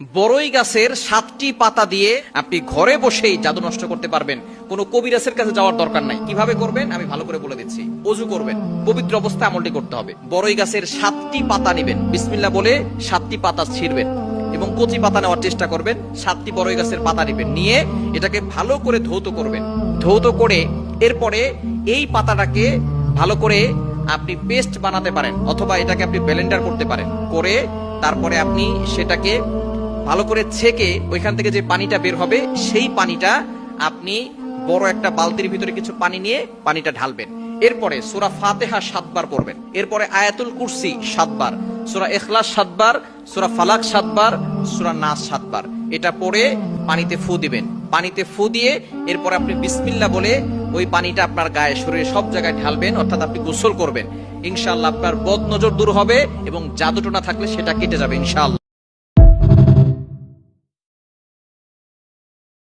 বড়ই গাছের 7টি পাতা দিয়ে আপনি ঘরে বসেই জাদু নষ্ট করতে পারবেন। কোনো কবিরাজের কাছে যাওয়ার দরকার নাই। কিভাবে করবেন আমি ভালো করে বলে দিচ্ছি। ওযু করবেন, পবিত্র অবস্থায় আমলটি করতে হবে। বড়ই গাছের 7টি পাতা নেবেন, বিসমিল্লাহ বলে 7টি পাতা ছিঁড়বেন এবং কচি পাতা নেওয়ার চেষ্টা করবেন। 7টি বড়ই গাছের পাতা নেবেন, নিয়ে এটাকে ভালো করে ধৌত করবেন। ধৌত করে এরপরে এই পাতাটাকে ভালো করে আপনি পেস্ট বানাতে পারেন, অথবা এটাকে আপনি ব্লেন্ডার করতে পারেন। করে তারপরে আপনি সেটাকে ভালো করে ছেঁকে ওইখান থেকে যে পানিটা বের হবে সেই পানিটা আপনি বড় একটা বালতির ভিতরে কিছু পানি নিয়ে পানিটা ঢালবেন। এরপরে সূরা ফাতিহা 7 বার পড়বেন। এরপরে আয়াতুল কুরসি 7 বার, সূরা ইখলাস 7 বার, সূরা ফালাক 7 বার, সূরা নাস 7 বার। এটা পড়ে পানিতে ফু দিবেন। পানিতে ফু দিয়ে এরপরে আপনি বিসমিল্লাহ বলে ওই পানিটা আপনার গায়ে, শরীরে সব জায়গায় ঢালবেন, অর্থাৎ আপনি গোসল করবেন। ইনশাআল্লাহ আপনার বদ নজর দূর হবে এবং জাদুটোনা থাকলে সেটা কেটে যাবে ইনশাআল্লাহ।